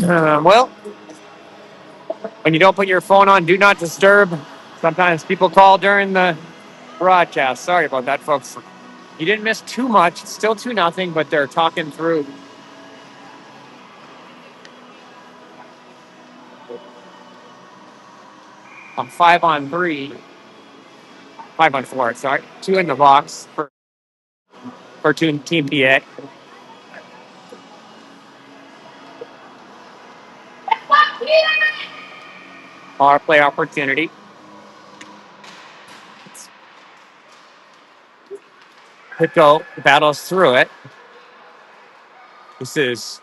Well, when you don't put your phone on, do not disturb. Sometimes people call during the broadcast. Sorry about that, folks. You didn't miss too much. It's still 2-0, but they're talking through a 5-on-3, 5-on-4. Sorry, 2 in the box for Team PA. Power play opportunity. Pico battles through it. This is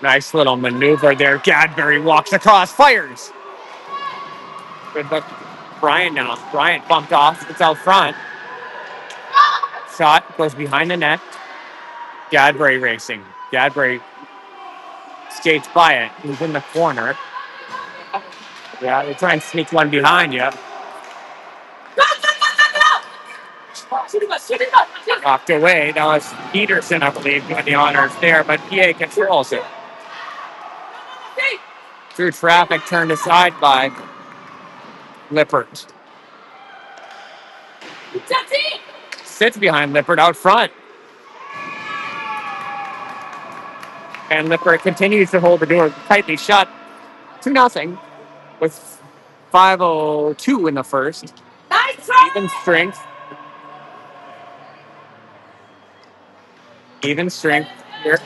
nice little maneuver there. Gadbury walks across, fires. Good look. Bryant now. Bryant bumped off. It's out front. Shot goes behind the net. Gadbury racing. Gadbury skates by it. He's in the corner. Yeah, they try and sneak one behind you. Knocked away. That was Peterson, I believe, doing the honors there, but PA controls it. Through traffic, turned aside by Lippert. Sits behind Lippert out front. And Lippert continues to hold the door tightly shut. 2-0 with 5:02 in the first. Even strength. Even strength here.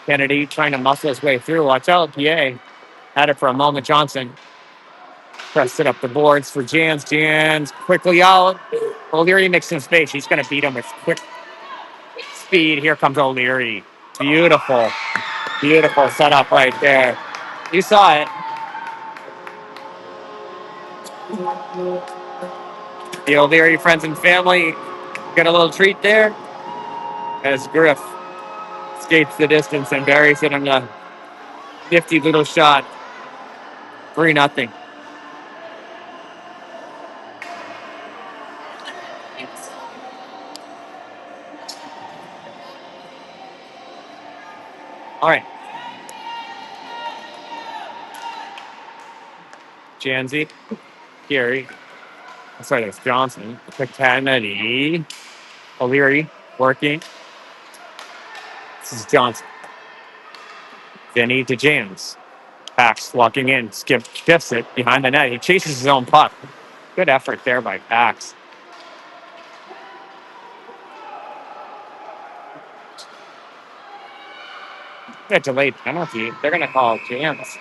Kennedy trying to muscle his way through. Watch out, PA. Had it for a moment. Johnson pressed it up the boards for Jans. Jans quickly out. O'Leary makes some space. He's going to beat him with quick speed. Here comes O'Leary. Beautiful. Beautiful setup right there. You saw it. The O'Leary friends and family get a little treat there as Griff skates the distance and buries it on a nifty little shot. 3-0. All right. Janzi, Gary. Sorry, that's Johnson. Kennedy. O'Leary working. This is Johnson. Vinny to James. Pax walking in. Skip shifts it behind the net. He chases his own puck. Good effort there by Pax. A delayed penalty. They're going to call James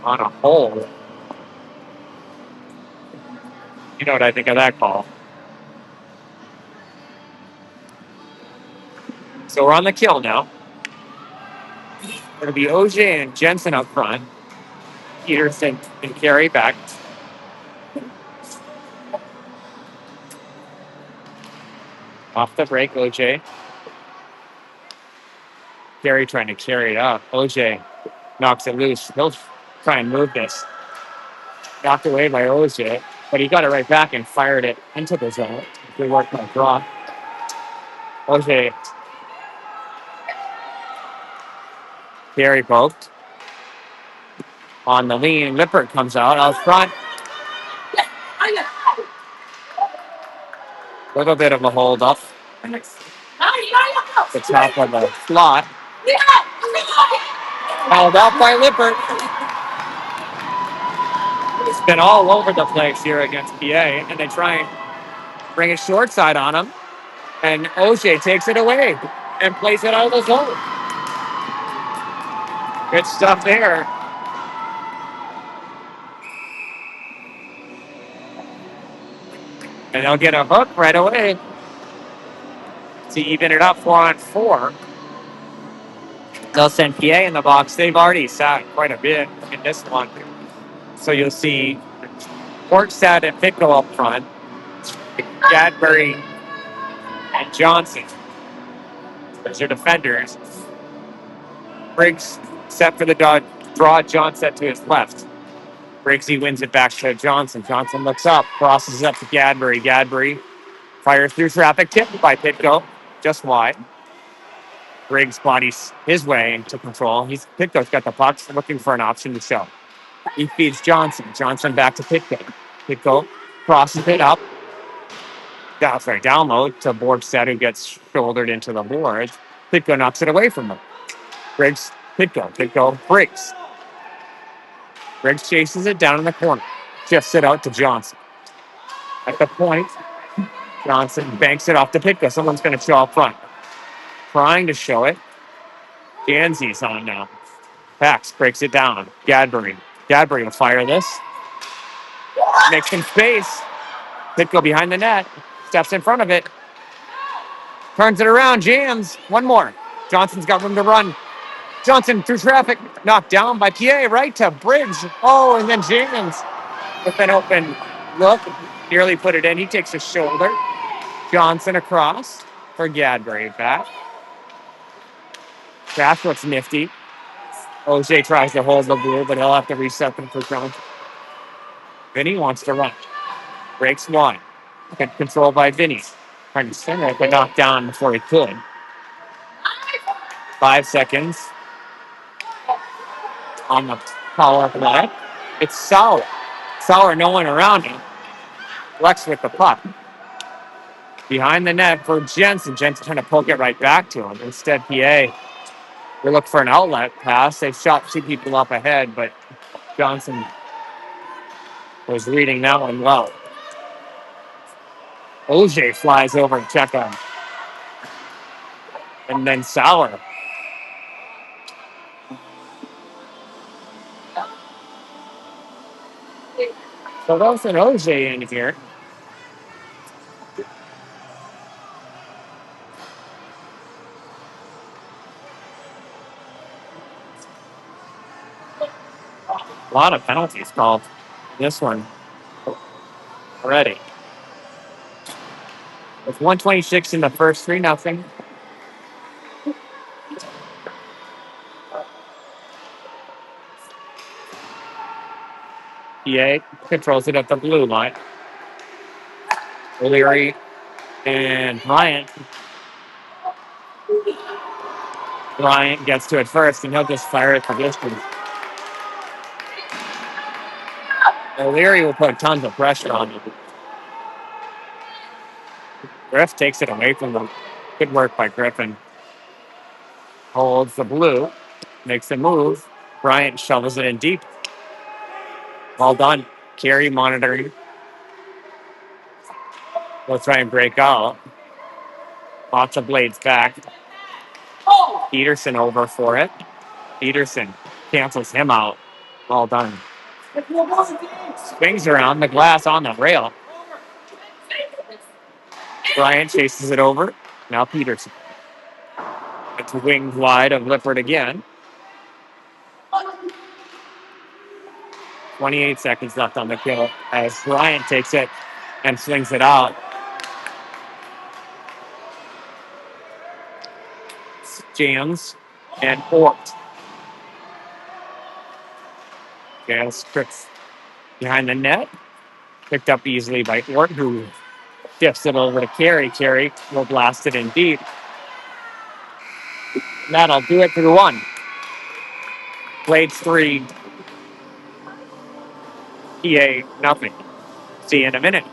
on a hole. You know what I think of that call. So we're on the kill now. It'll be OJ and Jensen up front. Peterson and Carey back. Off the break, OJ. Carey trying to carry it up. OJ knocks it loose. He'll try and move this. Knocked away by OJ, but he got it right back and fired it into the zone. Good work by Brock. OJ. Carey poked. On the lean, Lippert comes out front. Little bit of a hold up. The top of the slot. Held out by Lippert. It's been all over the place here against PA, and they try and bring a short side on him. And OJ takes it away and plays it out of the zone. Good stuff there. And they'll get a hook right away to even it up 4-on-4. They'll send PA in the box. They've already sat quite a bit in this one. So you'll see Porkstad and Pickle up front, Gadbury and Johnson. Those are defenders. Briggs set for the draw. John set to his left. Briggsy wins it back to Johnson. Johnson looks up, crosses up to Gadbury. Gadbury fires through traffic, tipped by Pitco, just wide. Briggs bodies his way into control. Pitco's got the puck, looking for an option to show. He feeds Johnson. Johnson back to Pitco. Pitco crosses it up. Download to Borgstead, who gets shouldered into the boards. Pitco knocks it away from him. Briggs, Pitco, Briggs. Briggs chases it down in the corner. Shifts it out to Johnson. At the point, Johnson banks it off to Pitco. Someone's going to show up front. Trying to show it. Danzy's on now. Pax breaks it down. Gadbury. Gadbury will fire this. Makes some space. Pitco behind the net. Steps in front of it. Turns it around. Jams. One more. Johnson's got room to run. Johnson through traffic. Knocked down by Pierre. Right to Bridge. Oh, and then Jams with an open look. Nearly put it in. He takes a shoulder. Johnson across for Gadbury back. That's what's nifty. OJ tries to hold the blue, but he'll have to reset them for Johnson. Vinny wants to run. Breaks one. Good control by Vinny. Trying to center it, but knocked down before he could. 5 seconds on the power play. It's Sauer. Sauer, no one around him. Flex with the puck. Behind the net for Jensen. Jensen trying to poke it right back to him. Instead, PA we look for an outlet pass. They've shot two people up ahead, but Johnson was reading that one well. OJ flies over to check on. And then Sauer. So there's an OJ in here. A lot of penalties called this one already. With 126 in the first, 3-0. PA controls it at the blue line. O'Leary and Bryant. Bryant gets to it first, and he'll just fire it for distance. O'Leary will put tons of pressure on him. Griff takes it away from them. Good work by Griffin. Holds the blue. Makes a move. Bryant shovels it in deep. Well done. Carey monitoring. We'll try and break out. Lots of blades back. Peterson over for it. Peterson cancels him out. Well done. Swings around the glass on the rail. Bryant chases it over. Now Peterson. It's winged wide of Lippert again. 28 seconds left on the kill as Bryant takes it and swings it out. Jams and Fort. Jams trips behind the net. Picked up easily by Fort, who dips it over to Carey. Carey will blast it in deep. That'll do it for one. Blades 3. PA nothing. See you in a minute.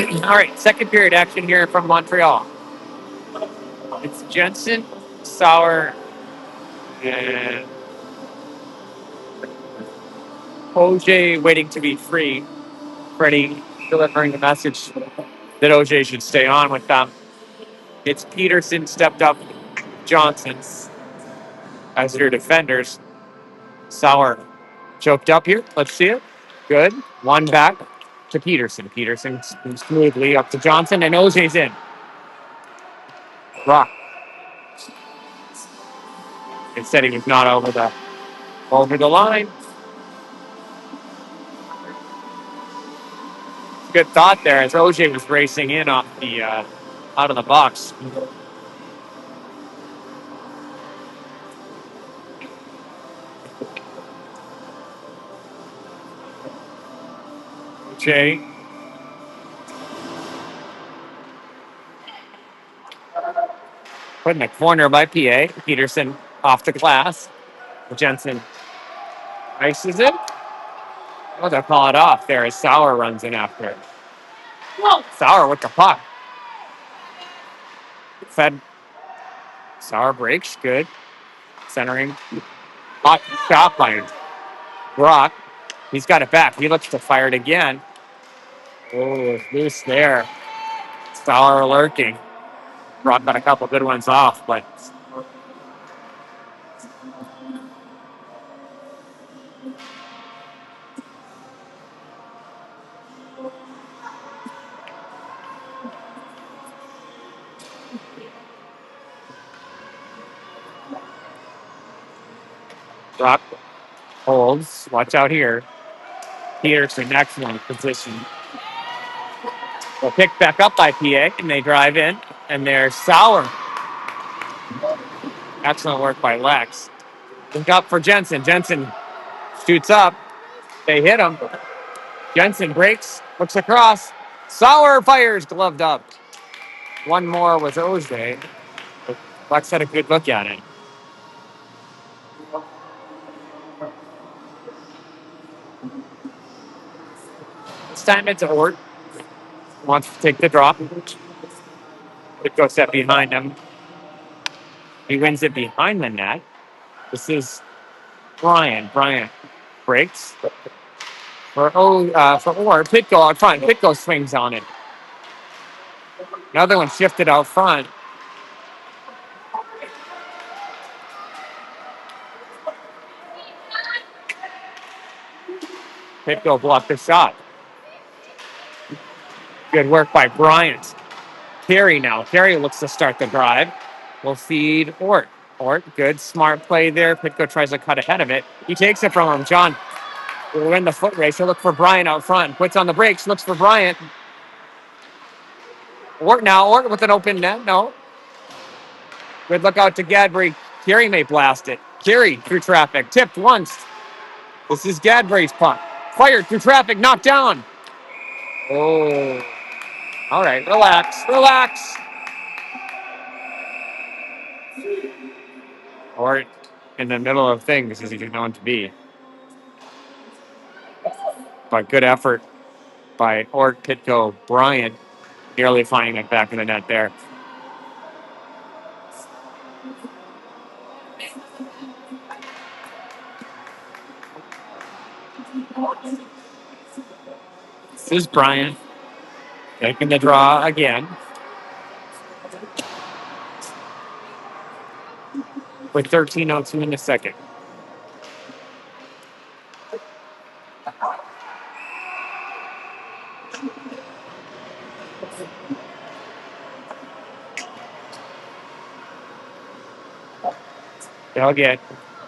All right, second period action here from Montreal. It's Jensen, Sauer, and OJ waiting to be free. Freddie delivering the message that OJ should stay on with them. It's Peterson stepped up Johnson's as your defenders. Sauer choked up here. Let's see it. Good. One back to Peterson. Peterson smoothly up to Johnson, and OJ's in. Rock. Instead, he was not over the line. Good thought there as OJ was racing in off the out of the box. OJ put in the corner by PA. Peterson off the glass. Jensen ices it. Oh, they'll call it off there as Sauer runs in after it. Sauer with the puck. Fed. Sauer breaks. Good. Centering. Hot shot by Brock. He's got it back. He looks to fire it again. Oh, loose there. Sauer lurking. Brock got a couple good ones off, but Brock holds. Watch out here. Peterson, excellent position. They'll pick back up by PA, and they drive in, and there's Sauer. Excellent work by Lex. Look up for Jensen. Jensen shoots up. They hit him. Jensen breaks, looks across. Sauer fires, gloved up. One more was OJ. Lex had a good look at it. This time it's Ort. Wants to take the drop. It goes set behind him. He wins it behind the net. This is Brian. Brian breaks. For Ort. Pitko out front. Pitko swings on it. Another one shifted out front. Pitko blocked the shot. Good work by Bryant. Carey now. Carey looks to start the drive. Will feed Ort. Ort, good, smart play there. Pitko tries to cut ahead of it. He takes it from him. John will win the foot race. He'll look for Bryant out front. Puts on the brakes, looks for Bryant. Ort now. Ort with an open net. No. Good look out to Gadbury. Carey may blast it. Carey through traffic. Tipped once. This is Gadbury's puck. Fired through traffic. Knocked down. Oh. All right. Relax. Relax. Ort in the middle of things as he's known to be. But good effort by Ort, Pitko, Bryant, nearly finding it back in the net there. This is Bryant taking the draw again. With 13:02 in the second. They'll get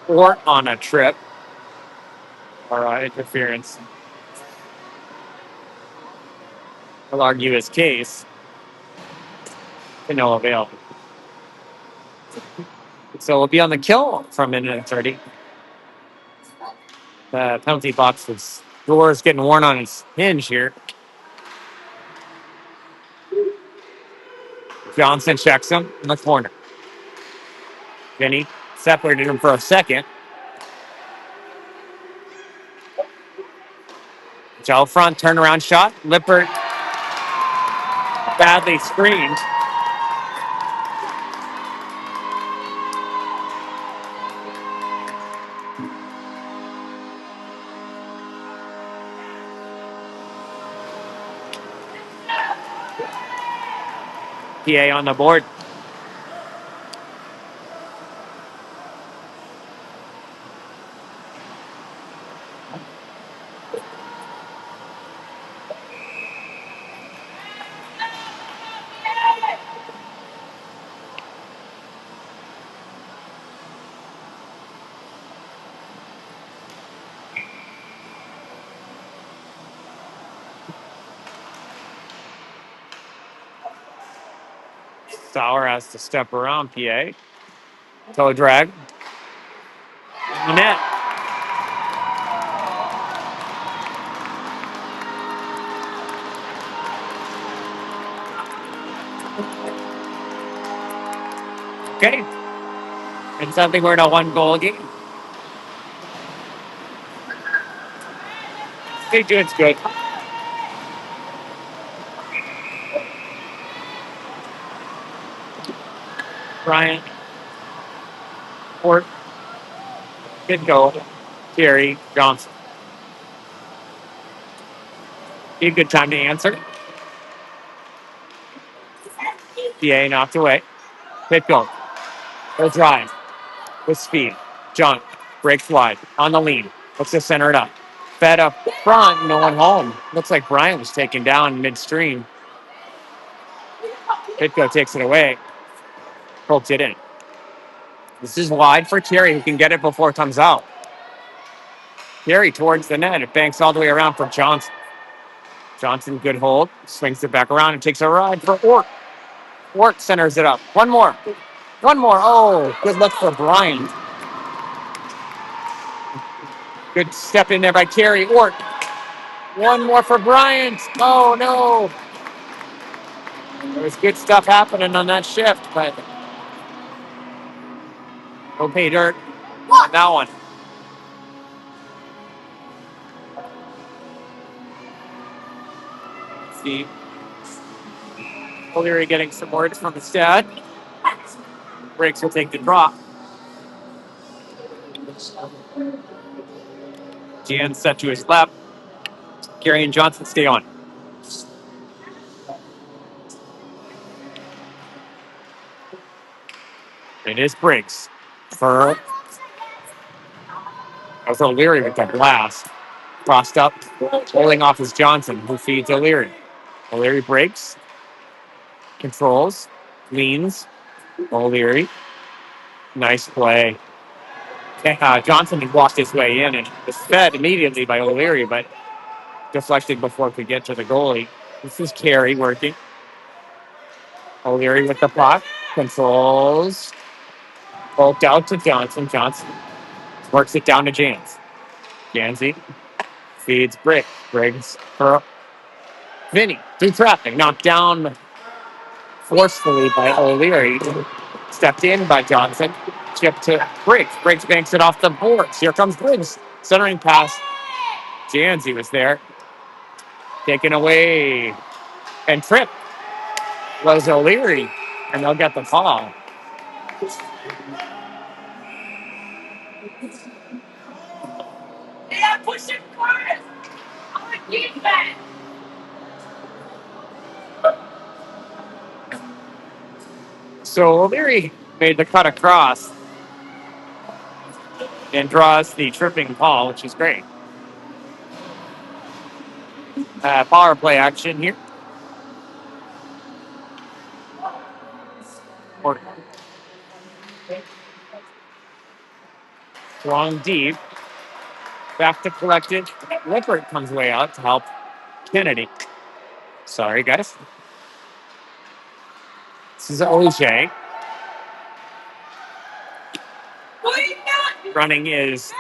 Ort on a trip or interference. He'll argue his case to no avail. So we'll be on the kill for a minute and 30. The penalty box's door is getting worn on its hinge here. Johnson checks him in the corner. Vinny separated him for a second. It's out front, turnaround shot. Lippert badly screened. PA on the board. Sauer has to step around PA. Toe drag. Net. Okay. It's something we're in a 1-goal game. St. Jude's good. Bryant. Fort. Good goal. Terry. Johnson. Be a good time to answer. PA knocked away. Good goal. Go drive. With speed. John. Breaks wide. On the lean. Looks to center it up. Fed up front. No one home. Looks like Bryant was taken down midstream. Pitco takes it away. Poked it in. This is wide for Terry, who can get it before it comes out. Terry towards the net. It banks all the way around for Johnson. Johnson, good hold. Swings it back around and takes a ride for Ort. Ort centers it up. One more. One more. Oh, good look for Bryant. Good step in there by Terry. Ort. One more for Bryant. Oh, no. There was good stuff happening on that shift, but no pay dirt on that one. Let's see. O'Leary getting some words from his dad. Briggs will take the drop. Jan set to his left. Gary and Johnson stay on. It is Briggs for O'Leary with the blast. Crossed up, holding off is Johnson, who feeds O'Leary. O'Leary breaks, controls, leans. O'Leary, nice play. Johnson had walked his way in and was fed immediately by O'Leary, but deflected before it could get to the goalie. This is Carey working. O'Leary with the puck, controls, poked out to Johnson. Johnson works it down to Jans. Janzy feeds Briggs. Briggs for Vinny. Through traffic. Knocked down forcefully by O'Leary. Stepped in by Johnson. Chipped to Briggs. Briggs banks it off the boards. Here comes Briggs. Centering pass. Janzy was there. Taken away. And trip was O'Leary. And they'll get the call. So O'Leary made the cut across and draws the tripping call, which is great. Power play action here. Long deep. Back to collected. Lippert comes way out to help Kennedy. Sorry, guys. This is OJ. Running is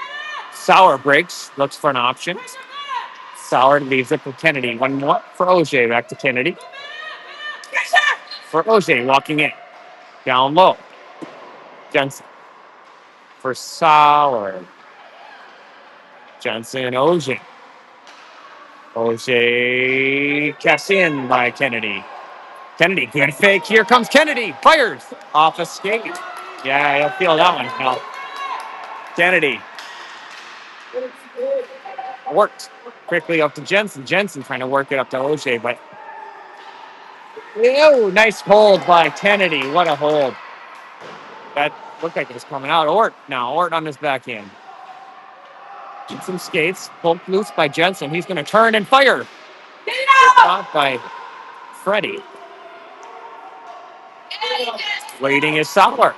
Sauer breaks. Looks for an option. Sauer leaves it for Kennedy. One more for OJ. Back to Kennedy. For OJ walking in. Down low. Jensen. For Sauer. Jensen, OJ. OJ cast in by Kennedy. Kennedy, good fake. Here comes Kennedy. Fires off a skate. Yeah, he'll feel that one. Now, Kennedy worked quickly up to Jensen. Jensen trying to work it up to OJ, but oh, nice hold by Kennedy. What a hold. That looked like it was coming out. Ort now. Ort on his backhand. Some skates. Pulled loose by Jensen. He's going to turn and fire. Shot by Freddie. Waiting is Sauer.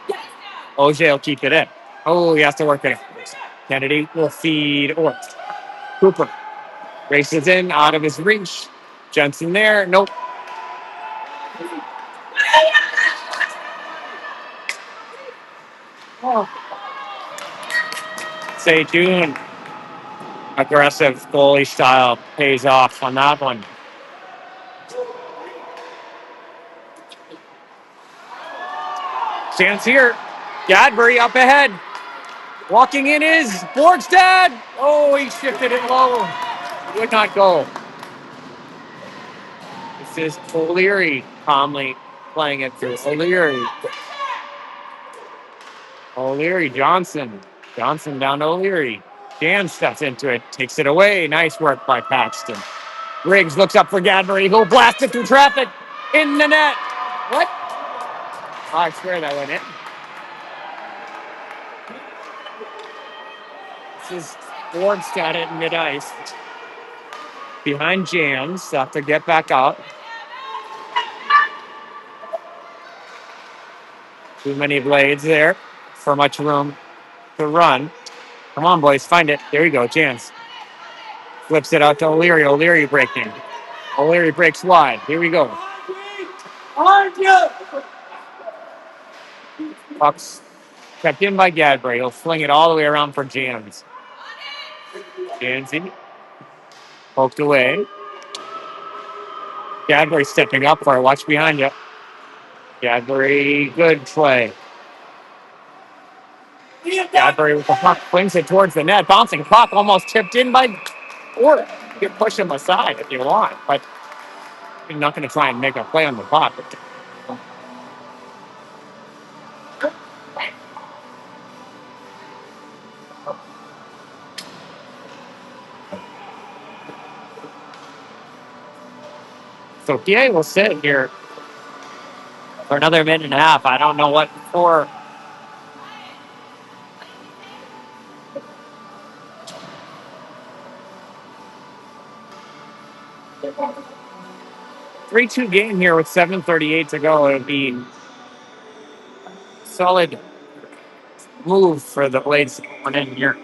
OJ will keep it in. Oh, he has to work it. Kennedy will feed Ort. Cooper races in out of his reach. Jensen there. Nope. Oh. Say June. Aggressive goalie style pays off on that one. Chance here. Gadbury up ahead. Walking in is Borgstad. Oh, he shifted it low. Would not go. This is O'Leary calmly playing it through. O'Leary, Johnson. Johnson down to O'Leary. Dan steps into it, takes it away. Nice work by Paxton. Riggs looks up for Gadbury. He'll blast it through traffic. In the net. What? Oh, I swear that went in. This is Borgstad at mid-ice. Behind Jams. Have to get back out. Too many blades there for much room to run. Come on, boys. Find it. There you go. Jams. Flips it out to O'Leary. O'Leary breaking. O'Leary breaks wide. Here we go. Puck's kept in by Gadbury. He'll fling it all the way around for Jams. Janzy poked away. Gadbury stepping up for it. Watch behind you. Gadbury, good play. Gadbury with the puck flings it towards the net. Bouncing puck almost tipped in by Ort. You can push him aside if you want, but you're not going to try and make a play on the puck. So PA will sit here for another minute and a half. I don't know what for. 3-2 game here with 7:38 to go. It would be solid move for the Blades going in here.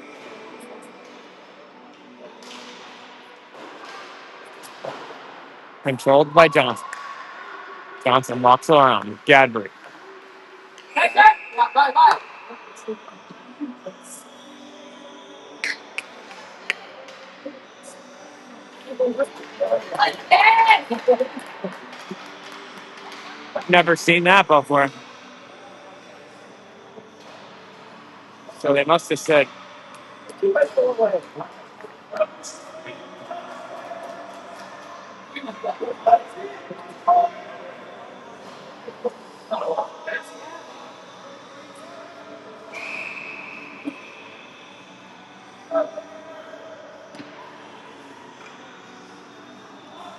Controlled by Johnson. Johnson walks around. Gadbury. Never seen that before. So they must have said.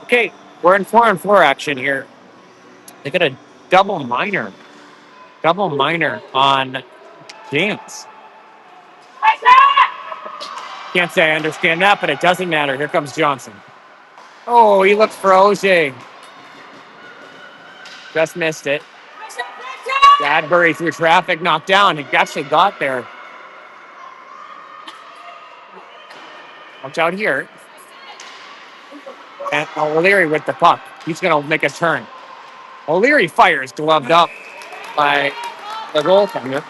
Okay, we're in 4-on-4 action here. They got a double minor on James. Can't say I understand that, but it doesn't matter. Here comes Johnson. Oh, he looks for OJ. Just missed it. Gadbury through traffic, knocked down. He actually got there. Watch out here. And O'Leary with the puck. He's going to make a turn. O'Leary fires, gloved up by the goaltender.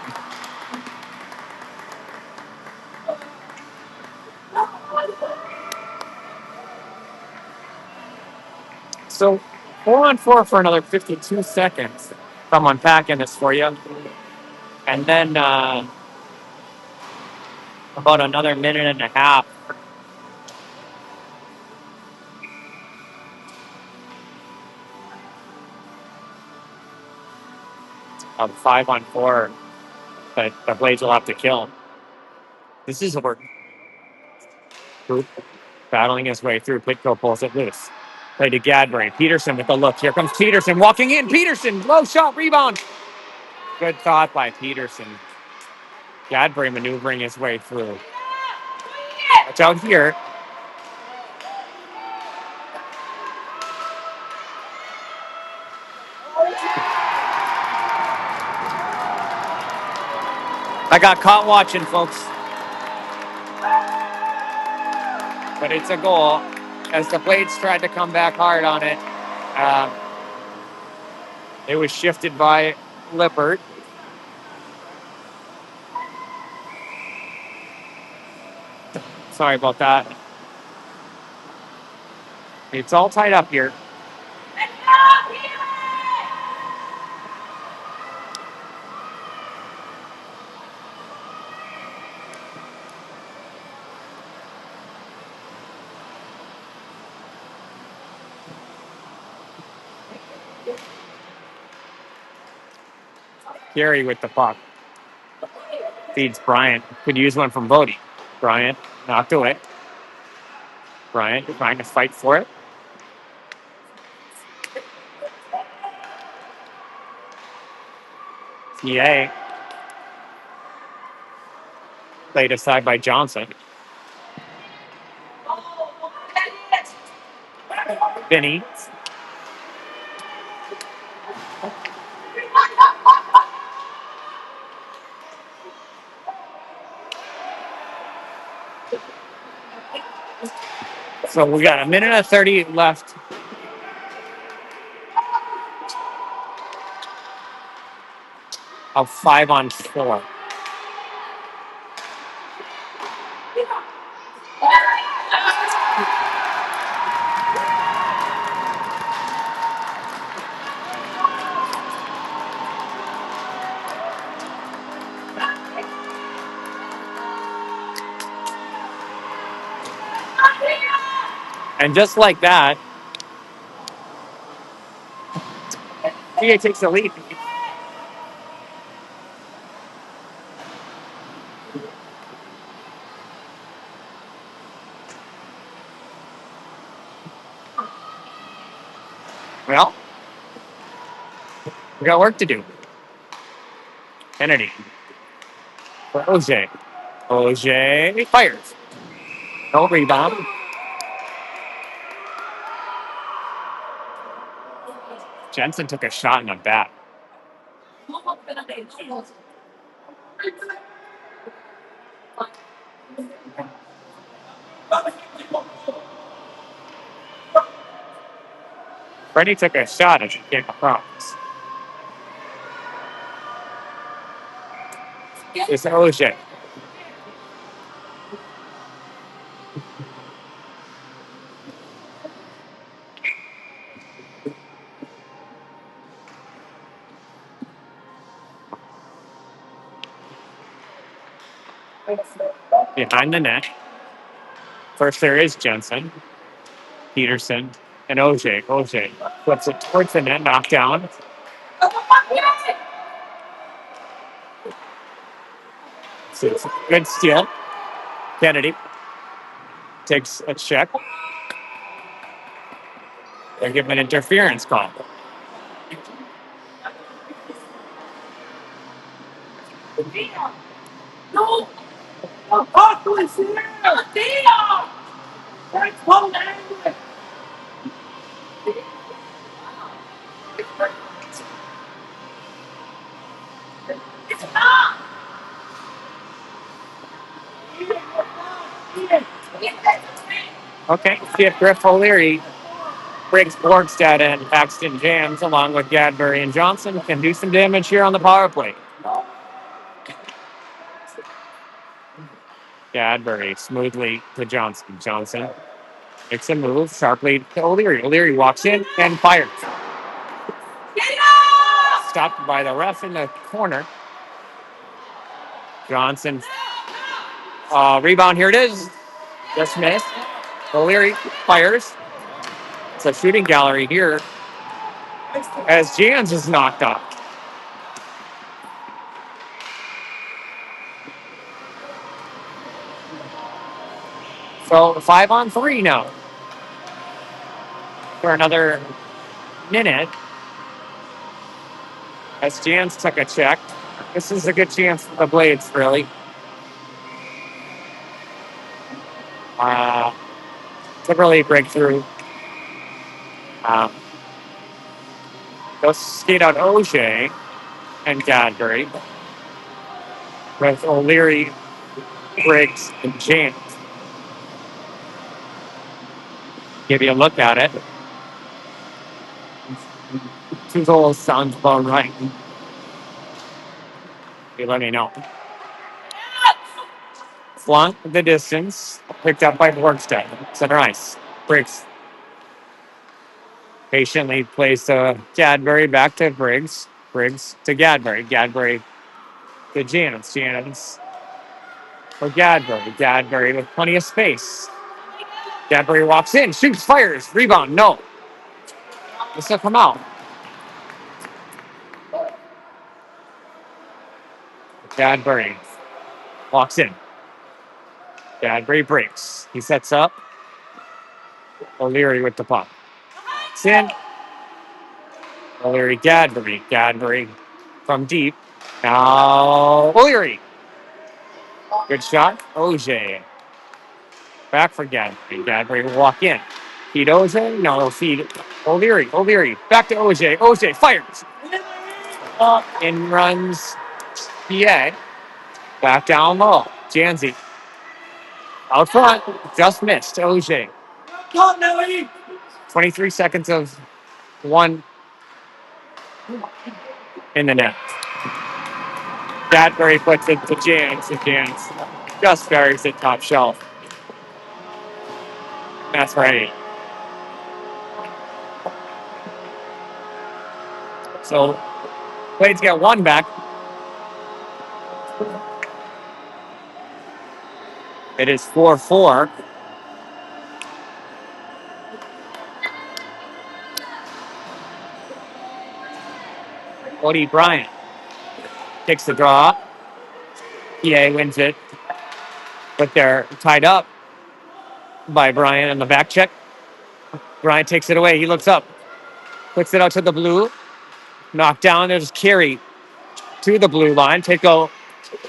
So 4-on-4 for another 52 seconds. I'm unpacking this for you. And then about another minute and a half. of 5-on-4 that the Blades will have to kill. This is a work. Group battling his way through. Pitko pulls it loose. Play to Gadbury. Peterson with the look. Here comes Peterson walking in. Peterson, low shot, rebound. Good thought by Peterson. Gadbury maneuvering his way through. Watch out here. I got caught watching, folks. But it's a goal as the Blades tried to come back hard on it. It was shifted by Lippert. Sorry about that. It's all tied up here. Gary with the puck. Feeds Bryant. Could use one from Bodie. Bryant knocked away. Bryant trying to fight for it. TA. Played aside by Johnson. Vinny. So we got a minute and 30 left. Of 5-on-4. And just like that, PA takes the lead. Well, we got work to do. Kennedy. For OJ. OJ fires. No rebound. Jensen took a shot in the bat. Freddie took a shot as he came across. It's OJ. Behind the net. First there is Jensen, Peterson, and OJ. OJ flips it towards the net, knocked down. So it's a good steal. Kennedy takes a check. They're giving an interference call. No! Okay, see if Griff O'Leary breaks Borgstad and Paxton Jams along with Gadbury and Johnson can do some damage here on the power play. Gadbury smoothly to Johnson. Johnson makes a move sharply to O'Leary. O'Leary walks in and fires. Stopped by the ref in the corner. Johnson. Rebound, here it is. Just missed. O'Leary fires. It's a shooting gallery here as Jans is knocked up. So 5-on-3 now for another minute as Jans took a check. This is a good chance for the Blades, really. To really break through. They'll skate out OJ and Gadbury with O'Leary, Briggs, and James. Give you a look at it. Two goals sounds about right. You let me know. Flunk the distance, picked up by Borgstead. Center ice. Briggs patiently plays to Gadbury, back to Briggs. Briggs to Gadbury. Gadbury to Janus. Janus for Gadbury. Gadbury with plenty of space. Gadbury walks in, shoots, fires, rebound. No. This will come out. Gadbury walks in. Gadbury breaks. He sets up. O'Leary with the puck. It's in. O'Leary, Gadbury. Gadbury from deep. Now O'Leary. Good shot. OJ. Back for Gadbury. Gadbury will walk in. Feed OJ. No, he'll feed O'Leary. O'Leary. Back to OJ. OJ fires. In runs PA. Back down low. Janzi. Out front. Just missed. OJ. 23 seconds of one in the net. Gadbury puts it to Jans, and Jans just buries it top shelf. That's right. So, Blades get one back. It is 4-4. Cody Bryant takes the draw. PA wins it, but they're tied up by Bryant on the back check. Bryant takes it away. He looks up, puts it out to the blue. Knocked down. There's Carey to the blue line. Pitko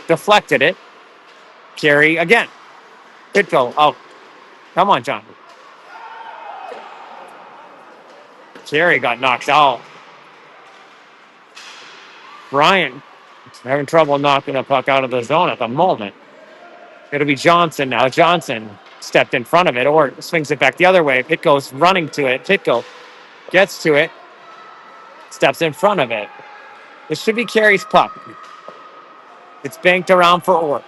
deflected it. Carey again. Pitko out. Come on, John. Carey got knocked out. Bryant having trouble knocking the puck out of the zone at the moment. It'll be Johnson now. Johnson stepped in front of it or swings it back the other way. Pitko's running to it. Pitko gets to it, steps in front of it. This should be Carey's puck. It's banked around for Ort.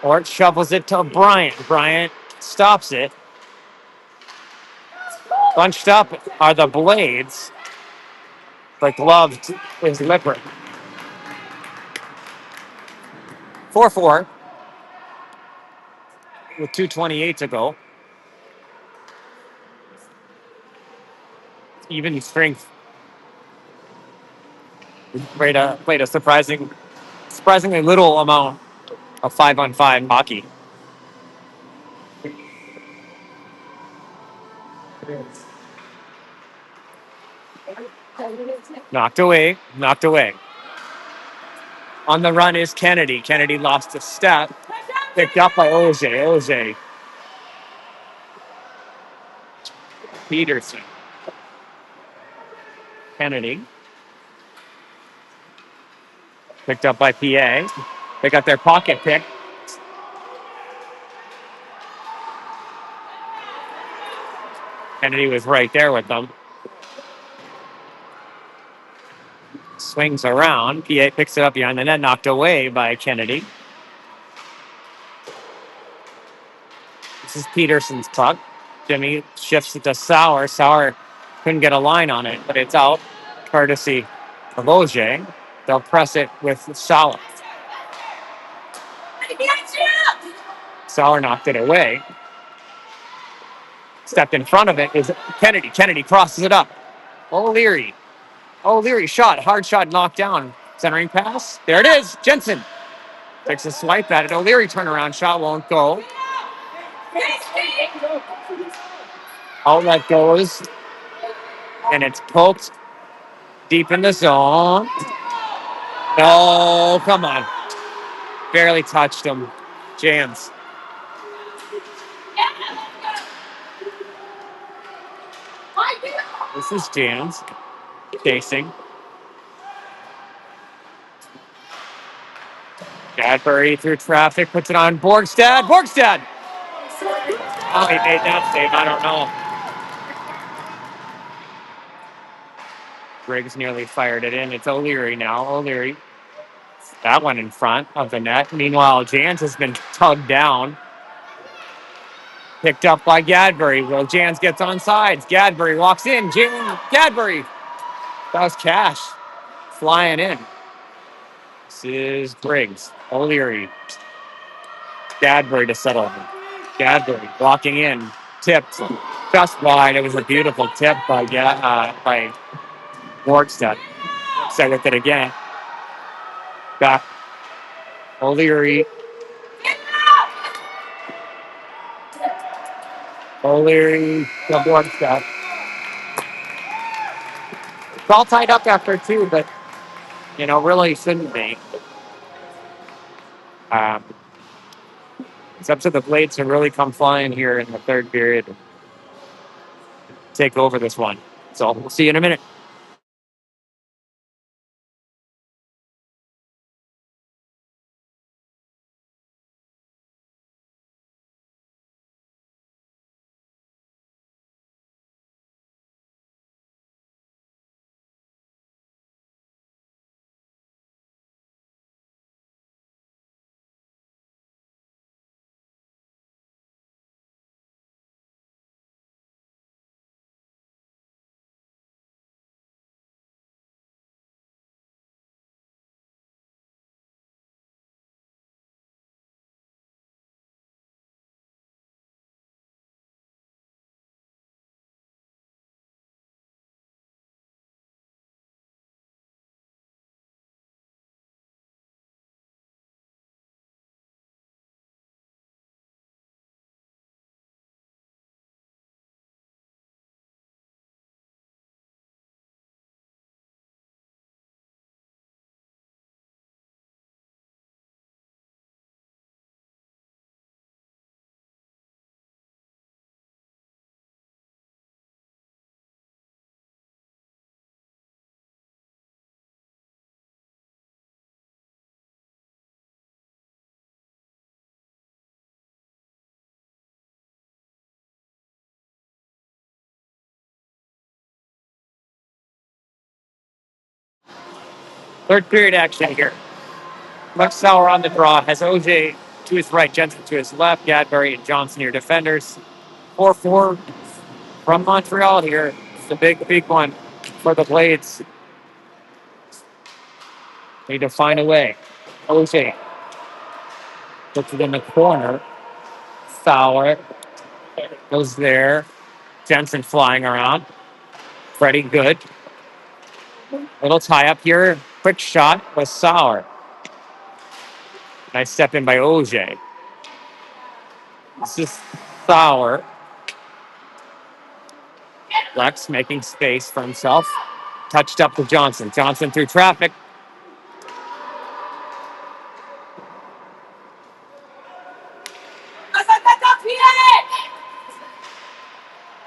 Ort shovels it to Bryant. Bryant stops it. Bunched up are the Blades. The glove is Lippert. 4-4 with 2:28 to go. Even strength. Played a surprisingly little amount of 5-on-5 hockey. Knocked away. On the run is Kennedy. Kennedy lost a step. Picked up by OJ. Peterson. Kennedy. Picked up by PA. They got their pocket pick. Kennedy was right there with them. Swings around. PA picks it up behind the net. Knocked away by Kennedy. This is Peterson's puck. Jimmy shifts it to Sauer. Sauer couldn't get a line on it, but it's out. Courtesy of OJ. They'll press it with Sauer. Sauer knocked it away. Stepped in front of it is Kennedy. Kennedy crosses it up. O'Leary shot. Hard shot knocked down. Centering pass. There it is. Jensen takes a swipe at it. O'Leary turnaround shot won't go. Outlet goes, and it's poked deep in the zone. No, come on. Barely touched him. Jans. This is Jans. Chasing. Cadbury through traffic, puts it on Borgstad. Borgstad! How he made that save, I don't know. Briggs nearly fired it in. It's O'Leary now. O'Leary. That one in front of the net. Meanwhile, Jans has been tugged down. Picked up by Gadbury. Well, Jans gets on sides. Gadbury walks in. Gadbury. That was Cash flying in. This is Briggs. O'Leary. Gadbury to settle him. Gadbury walking in. Tipped just wide. It was a beautiful tip by Borgstad. Set with it again. Back. O'Leary. O'Leary to Borgstad. It's all tied up after two, but, really shouldn't be. It's up to the Blades to really come flying here in the third period and take over this one. So we'll see you in a minute. Third period action here. Lex Sauer on the draw. Has OJ to his right, Jensen to his left, Gadbury and Johnson your defenders. 4-4 from Montreal here. It's a big one for the Blades. Need to find a way. OJ puts it in the corner. Sauer goes there. Jensen flying around. Freddie good. Little tie up here. Quick shot with Sauer. Nice step in by OJ. This is Sauer. Lex making space for himself. Touched up to Johnson. Johnson through traffic.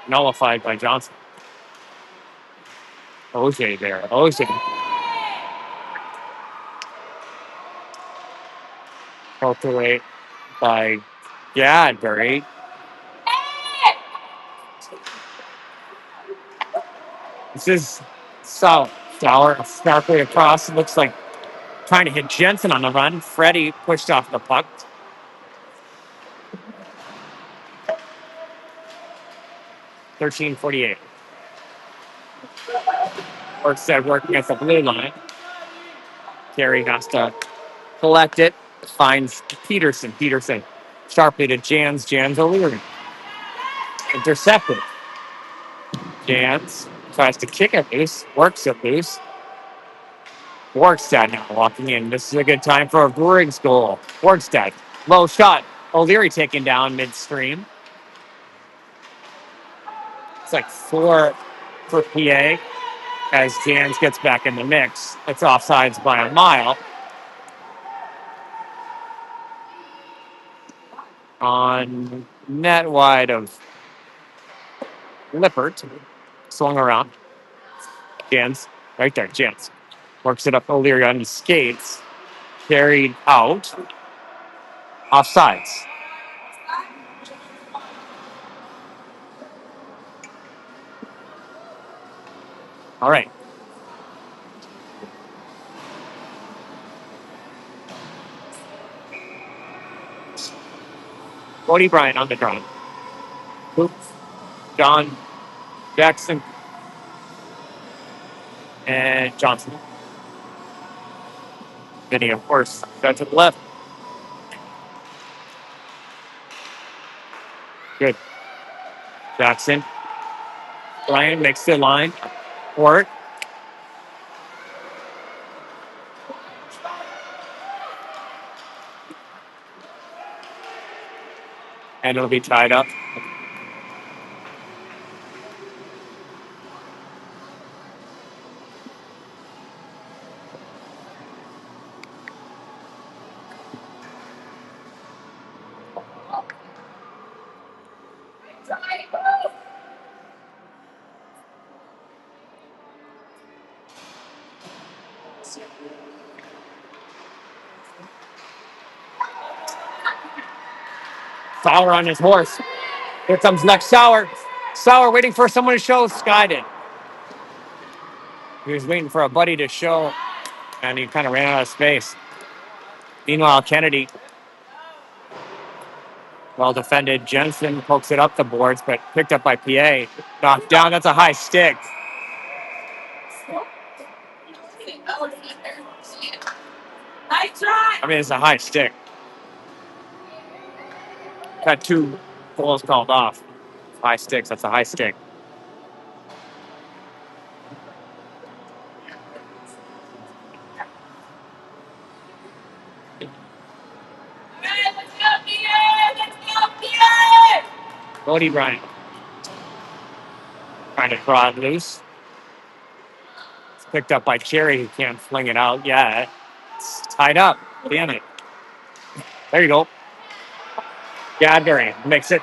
Nullified by Johnson. OJ there. OJ. Poked away by Gadbury. This is Sauer. Sharply across. It looks like trying to hit Jensen on the run. Freddie pushed off the puck. $13.48. Borgstad working at the blue line. Carey has to collect it. Finds Peterson. Peterson sharply to Jans. Jans O'Leary. Intercepted. Jans tries to kick it loose. Works it loose. Borgstad now walking in. This is a good time for a Brewers goal. Borgstad. Low shot. O'Leary taken down midstream. It's like 4 for PA as Jans gets back in the mix. It's offsides by a mile on net wide of Lippert. Swung around. Jans, right there, Jans. Works it up O'Leary on his skates. Carried out. Offsides. All right. Cody Bryant on the draw. John Jackson and Johnson. Vinny, of course, that's to the left. Good. Jackson. Bryant makes the line. Work. And it'll be tied up. Sauer on his horse. Here comes next Sauer. Sauer waiting for someone to show. Sky did. He was waiting for a buddy to show, and he kind of ran out of space. Meanwhile, Kennedy, well defended. Jensen pokes it up the boards, but picked up by PA. Knocked down. That's a high stick. I mean, it's a high stick. Got 2 goals called off. High sticks. That's a high stick. Cody Bryant trying to draw it loose. It's picked up by Cherry, who can't fling it out yet. It's tied up. Damn it. There you go. Gadbury makes it.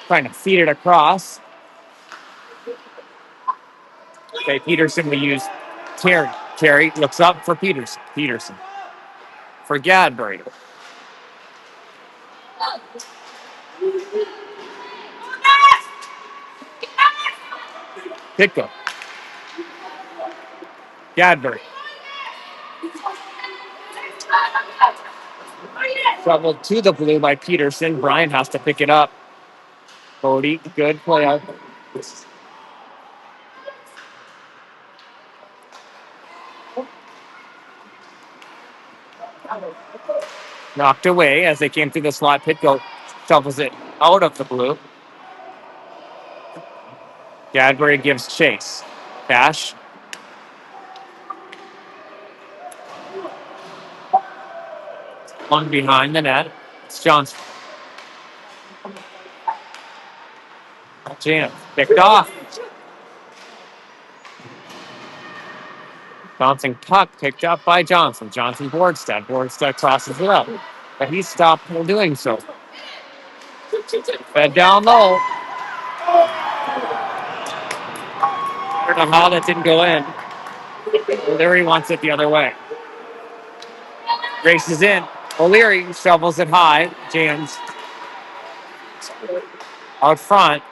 Trying to feed it across. Okay, Peterson will use Terry. Terry looks up for Peterson. Peterson for Gadbury. Pitko. Gadbury. Shoveled to the blue by Peterson. Brian has to pick it up. Cody, good play out. Knocked away as they came through the slot. Pitko shovels it out of the blue. Gadbury gives chase. Cash. One behind the net. It's Johnson. Jam. Picked off. Bouncing puck picked up by Johnson. Johnson Borgstad. Borgstad crosses it up. But he stopped from doing so. Fed down low. I don't know how that didn't go in. O'Leary wants it the other way. Races in. O'Leary shovels it high. Jams out front.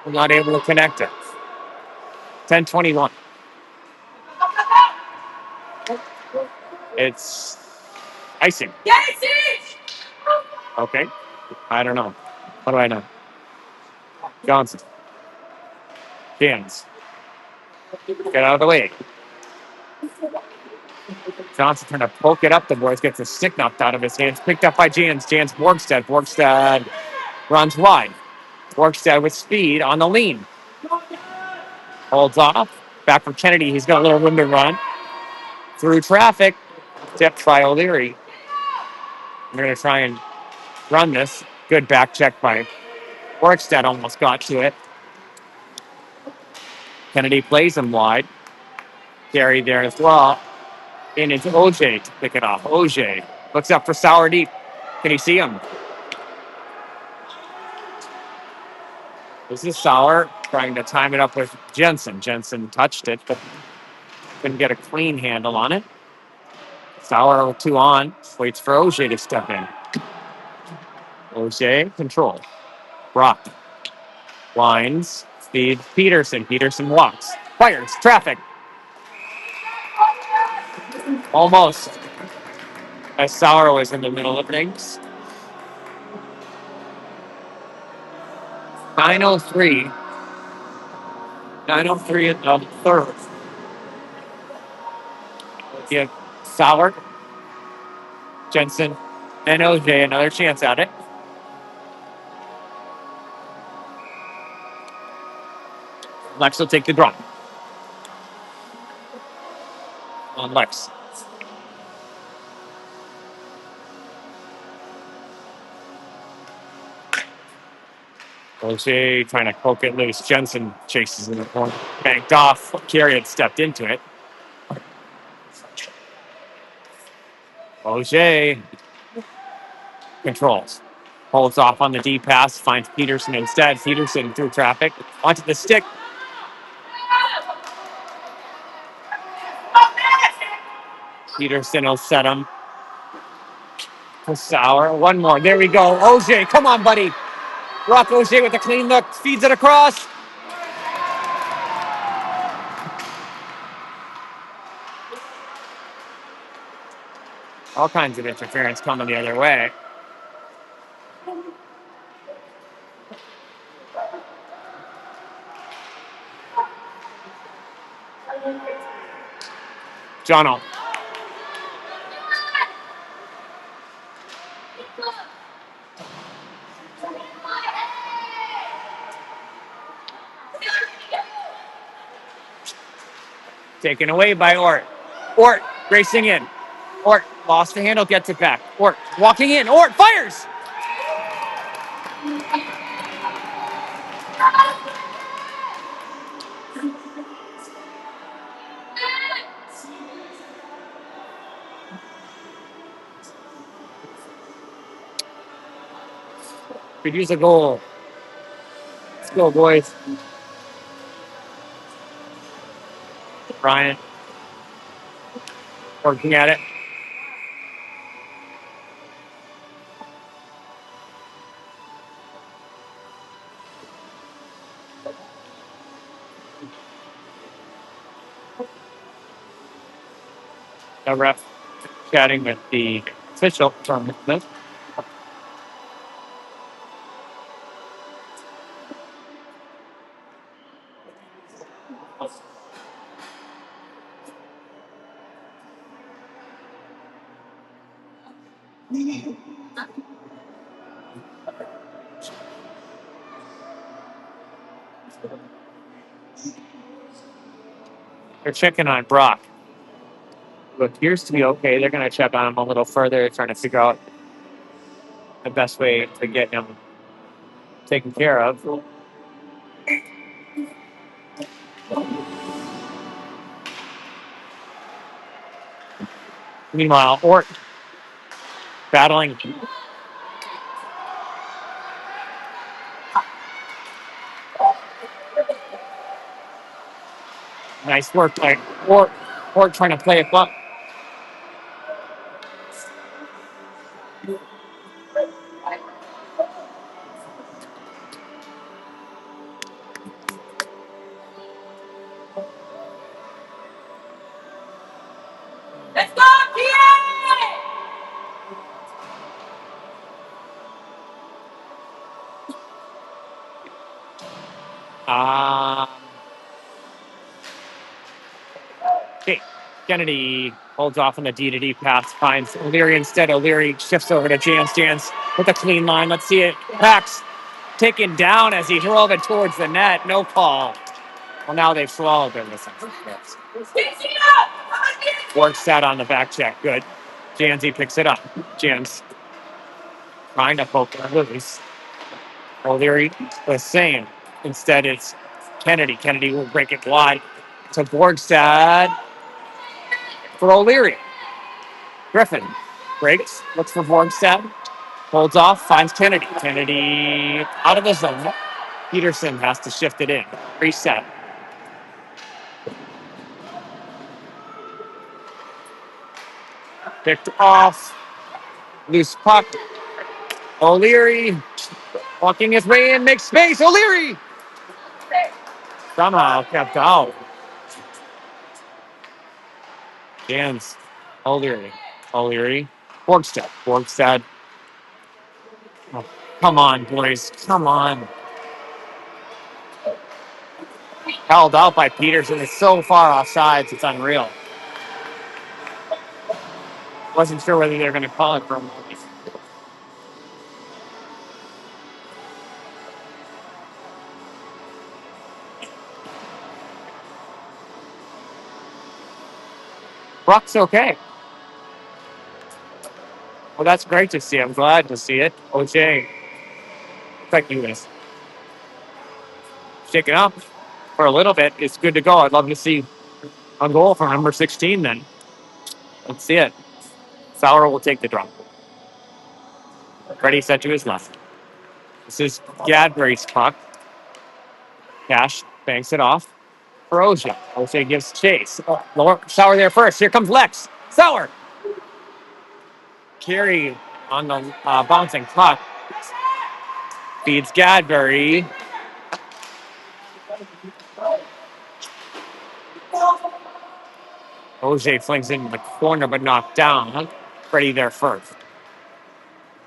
Not able to connect it. 10-21. It's icing. Okay. I don't know. What do I know? Johnson. Jans. Get out of the way. Johnson trying to poke it up the boards. Gets a stick knocked out of his hands. Picked up by Jans. Jans Borgstad. Borgstad runs wide. Borgstad with speed on the lean. Holds off. Back from Kennedy. He's got a little room to run. Through traffic. Tipped by O'Leary. They're going to try and run this. Good back check by Borgstad. Almost got to it. Kennedy plays him wide. Carey there as well. And it's OJ to pick it off. OJ looks up for Sauer deep. Can he see him? This is Sauer trying to time it up with Jensen. Jensen touched it, but couldn't get a clean handle on it. Sauer with 2 on. Waits for OJ to step in. OJ control. Brock. Lines. Speed. Peterson. Peterson walks. Fires. Traffic. Almost. As Sauer was in the middle of things. 9:03. 9:03 in the third. Give Sauer, Jensen, and OJ another chance at it. Lex will take the draw. On Lex. OJ trying to poke it loose. Jensen chases in the corner. Banked off. Carey had stepped into it. OJ controls. Holds off on the D pass. Finds Peterson instead. Peterson through traffic. Onto the stick. Peterson will set him. For Sauer. One more. There we go. OJ, come on, buddy. Rock OJ with a clean look. Feeds it across. All kinds of interference coming the other way. Jono. Taken away by Ort. Ort racing in. Ort lost the handle, gets it back. Ort walking in. Ort fires. Could use a goal. Let's go, boys. Ryan working at it. The ref chatting with the official tournament. They're checking on Brock, who appears to be okay. They're going to check on him a little further, trying to figure out the best way to get him taken care of. Meanwhile, Ort battling. Nice work by Ort. Ort trying to play it up. Let's go, PA! Okay. Kennedy holds off on the D to D pass, finds O'Leary instead. O'Leary shifts over to Jans. Jans with a clean line. Let's see it. Pax taken down as he drove it towards the net. No call. Well, now they've swallowed their listen. Works that on the back check. Good. Jansy picks it up. Jans trying to poke it loose. O'Leary the same. Instead, it's Kennedy. Kennedy will break it wide to Borgstad for O'Leary. Griffin breaks, looks for Borgstad, holds off, finds Kennedy. Kennedy out of the zone. Peterson has to shift it in. Reset. Picked off. Loose puck. O'Leary walking his way in, makes space. O'Leary somehow kept out. Jans. O'Leary. O'Leary. Borgstad. Borgstad. Oh, come on, boys. Come on. Held out by Peterson. It's so far off sides. It's unreal. Wasn't sure whether they were going to call it for a moment. Buck's okay. Well, that's great to see. I'm glad to see it. OJ. Looks like he was shaken up for a little bit. It's good to go. I'd love to see a goal from number 16 then. Let's see it. Sauer will take the draw. Freddie set to his left. This is Gadbury's puck. Cash banks it off for OJ. OJ gives chase. Sauer there first. Here comes Lex. Sauer. Carey on the bouncing puck. Feeds Gadbury. OJ flings it in the corner but knocked down. Freddie there first.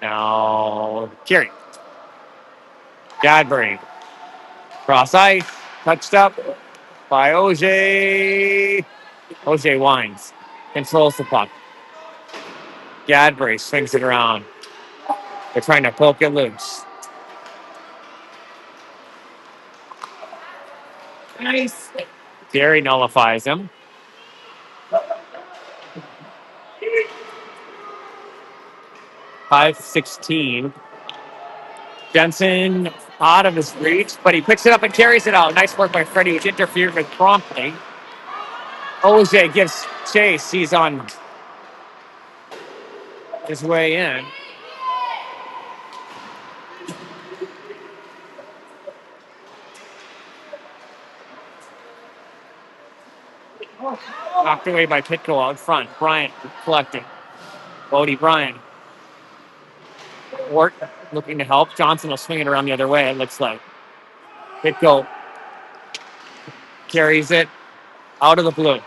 Now Carey. Gadbury. Cross ice. Touched up by OJ. OJ winds. Controls the puck. Gadbury swings it around. They're trying to poke it loose. Nice. Gary nullifies him. .516. Jensen out of his reach, but he picks it up and carries it out. Nice work by Freddie, which interfered with promptly. OJ gives chase. He's on his way in. Knocked away by Pitko out front. Bryant collecting. Bodie Bryant. Wart looking to help. Johnson will swing it around the other way, it looks like. Pitko carries it out of the blue.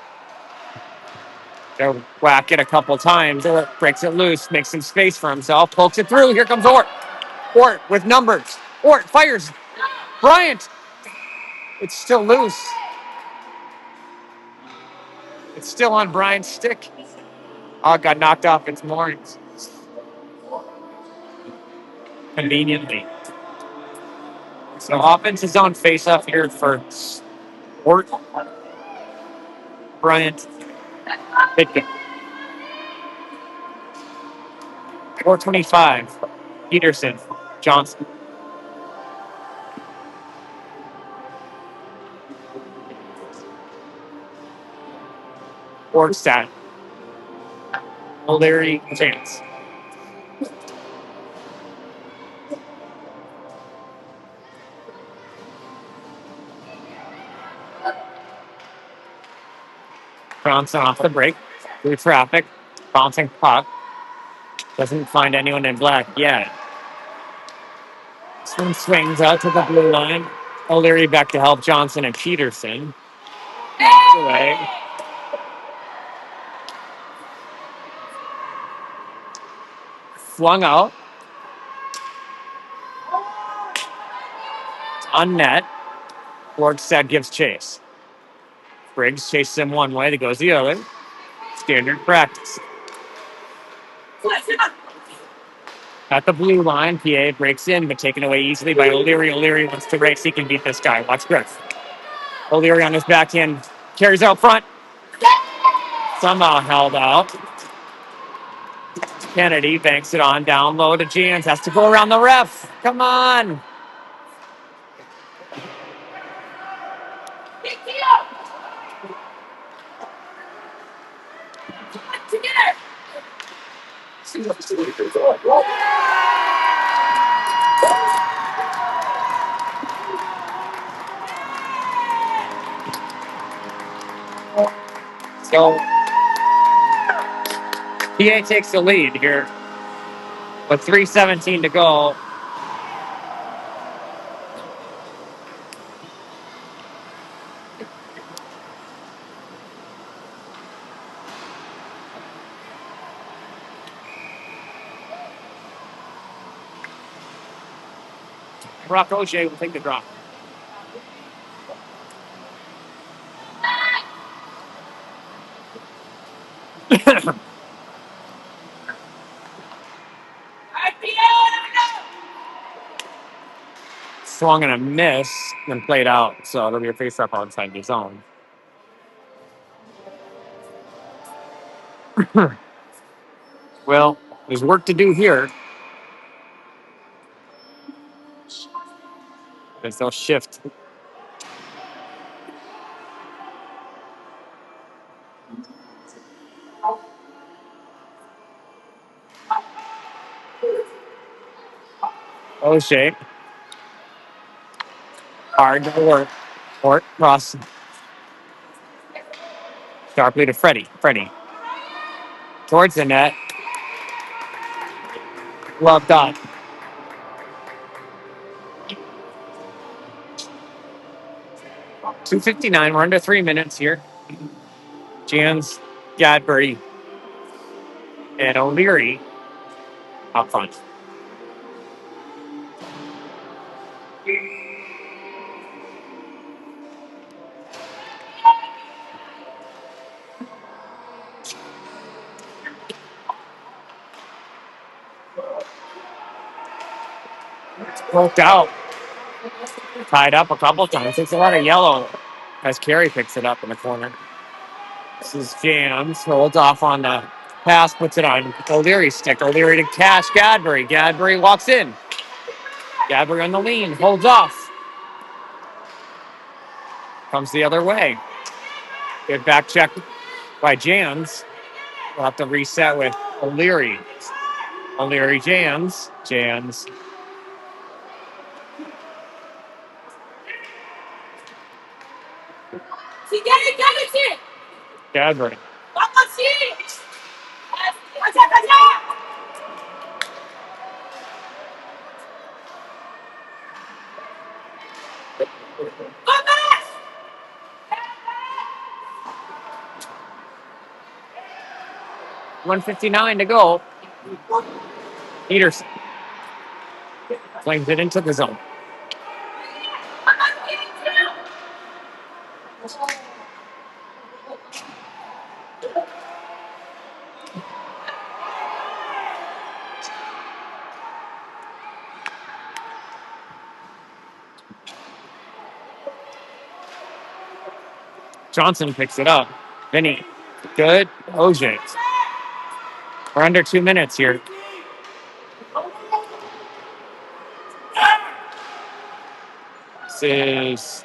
They'll whack it a couple times. Breaks it loose, makes some space for himself, pokes it through. Here comes Ort. Ort with numbers. Ort fires. Bryant. It's still loose. It's still on Bryant's stick. Oh, it got knocked off its moorings. Conveniently. So offense is on face-off here for Ort. Bryant. Pitkin. 425. Peterson. Johnson. Borgstad. O'Leary. Chance. Johnson off the break. Through traffic. Bouncing puck. Doesn't find anyone in black yet. Swim swings out to the blue line. O'Leary back to help Johnson and Peterson. Away. Flung out. On net. Borgstad gives chase. Briggs chases him one way. He goes the other. Standard practice. At the blue line, PA breaks in, but taken away easily by O'Leary. O'Leary wants to race. He can beat this guy. Watch Griff. O'Leary on his backhand. Carries out front. Somehow held out. Kennedy banks it on down low to Jans. Has to go around the ref. Come on. So PA takes the lead here with 3:17 to go. Brock O'Shea will take the drop. Swung and a miss and played out. So it'll be a face up outside the zone. Well, there's work to do here. There's no shift. O'Shea. Hard to work. Work cross sharply to Freddie. Freddie. Towards the net. Well done. 2:59. We're under 3 minutes here. Jans, Gadbury, and O'Leary up front. Worked out. Tied up a couple times. It's a lot of yellow as Carey picks it up in the corner. This is Jams. Holds off on the pass, puts it on O'Leary's stick. O'Leary to Cash Gadbury. Gadbury walks in. Gadbury on the lean. Holds off. Comes the other way. Good back check by Jams. We'll have to reset with O'Leary. O'Leary Jams. Jams. Gadbury. $1:59 to go. Peterson flings it into the zone. Johnson picks it up. Vinny. Good. OJ. We're under 2 minutes here. This is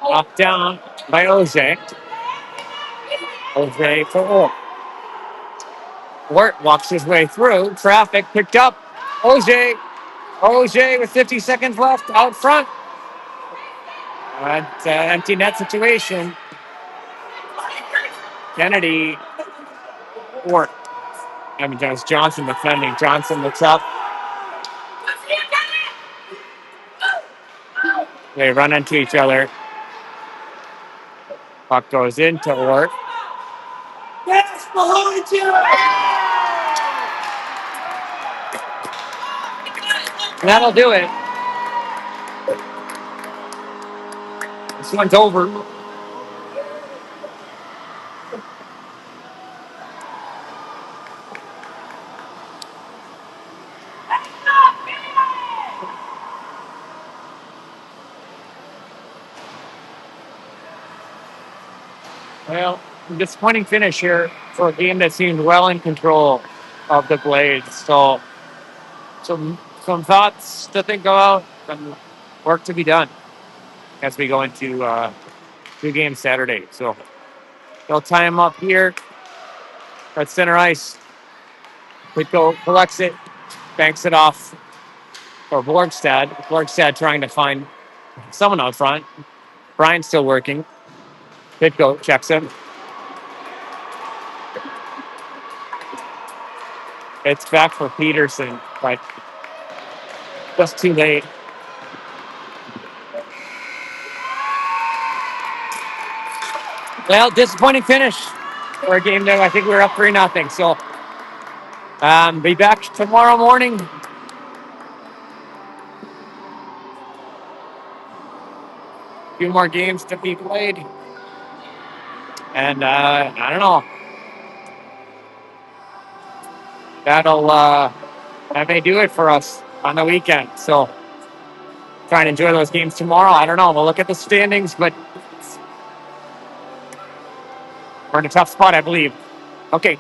knocked down by OJ. OJ for Ort. Ort walks his way through. Traffic picked up. OJ. OJ with 50 seconds left out front. Empty net situation. Kennedy. Ort. I mean, that's Johnson defending. Johnson looks up. They run into each other. Puck goes into Ort. Yes, behind you! That'll do it. This one's over. Well, disappointing finish here for a game that seemed well in control. of the Blades. So some thoughts to think about and work to be done as we go into two games Saturday. So they'll tie him up here at center ice. Whitco collects it, banks it off for Borgstad. Borgstad trying to find someone out front. Brian's still working. Whitco checks him. It's back for Peterson, but just too late. Well, disappointing finish for a game that I think we were up 3-0. So be back tomorrow morning. A few more games to be played. And I don't know. That may do it for us on the weekend. So try and enjoy those games tomorrow. I don't know. We'll look at the standings, but we're in a tough spot, I believe. Okay.